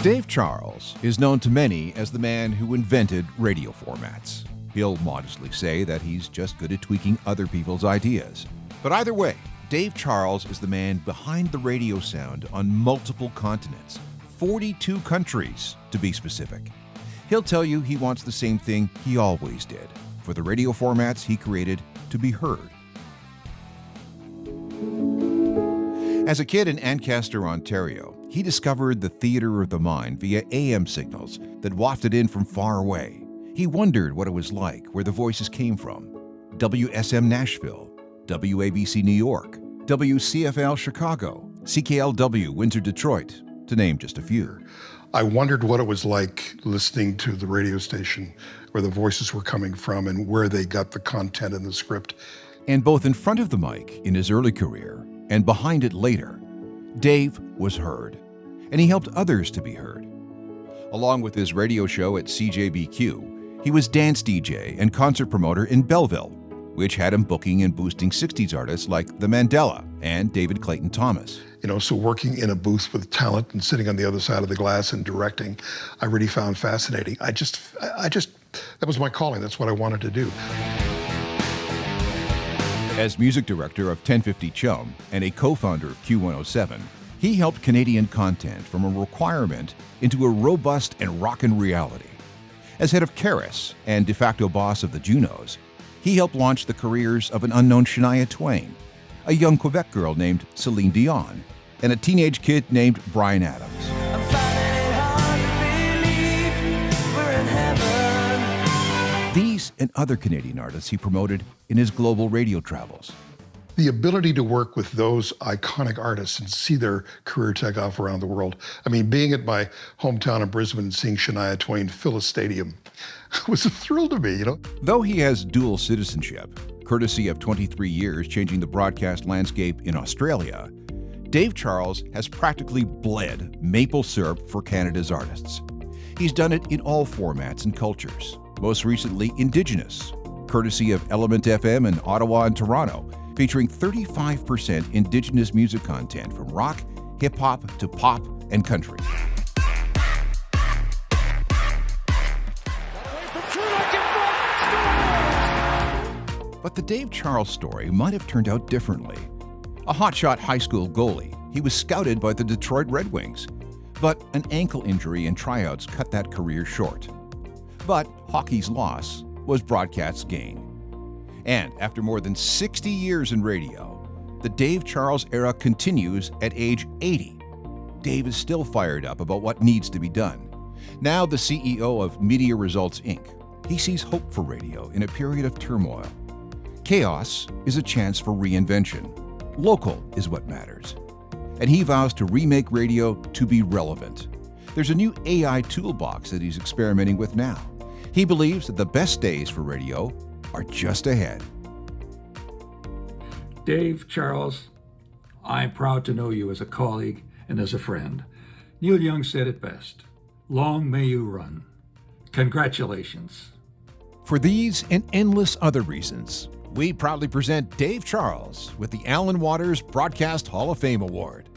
Dave Charles is known to many as the man who invented radio formats. He'll modestly say that he's just good at tweaking other people's ideas. But either way, Dave Charles is the man behind the radio sound on multiple continents, 42 countries to be specific. He'll tell you he wants the same thing he always did, for the radio formats he created to be heard. As a kid in Ancaster, Ontario, he discovered the theater of the mind via AM signals that wafted in from far away. He wondered what it was like where the voices came from. WSM Nashville, WABC New York, WCFL Chicago, CKLW Windsor Detroit, to name just a few. I wondered what it was like listening to the radio station, where the voices were coming from and where they got the content in the script. And both in front of the mic in his early career and behind it later, Dave was heard, and he helped others to be heard. Along with his radio show at CJBQ, he was dance DJ and concert promoter in Belleville, which had him booking and boosting 60s artists like The Mandela and David Clayton Thomas. So working in a booth with talent and sitting on the other side of the glass and directing, I really found fascinating. I just, that was my calling. That's what I wanted to do. As music director of 1050 Chum and a co-founder of Q107, he helped Canadian content from a requirement into a robust and rockin' reality. As head of Keras and de facto boss of the Junos, he helped launch the careers of an unknown Shania Twain, a young Quebec girl named Celine Dion, and a teenage kid named Bryan Adams. These and other Canadian artists he promoted in his global radio travels. The ability to work with those iconic artists and see their career take off around the world. I mean, being at my hometown of Brisbane and seeing Shania Twain fill a stadium was a thrill to me, Though he has dual citizenship, courtesy of 23 years changing the broadcast landscape in Australia, Dave Charles has practically bled maple syrup for Canada's artists. He's done it in all formats and cultures, most recently Indigenous, courtesy of Element FM in Ottawa and Toronto, featuring 35% Indigenous music content from rock, hip-hop to pop and country. But the Dave Charles story might have turned out differently. A hotshot high school goalie, he was scouted by the Detroit Red Wings, but an ankle injury in tryouts cut that career short. But hockey's loss was broadcast's gain. And after more than 60 years in radio, the Dave Charles era continues at age 80. Dave is still fired up about what needs to be done. Now the CEO of Media Results, Inc., he sees hope for radio in a period of turmoil. Chaos is a chance for reinvention. Local is what matters. And he vows to remake radio to be relevant. There's a new AI toolbox that he's experimenting with now. He believes that the best days for radio are just ahead. Dave Charles, I'm proud to know you as a colleague and as a friend. Neil Young said it best, long may you run. Congratulations. For these and endless other reasons, we proudly present Dave Charles with the Allan Waters Broadcast Hall of Fame Award.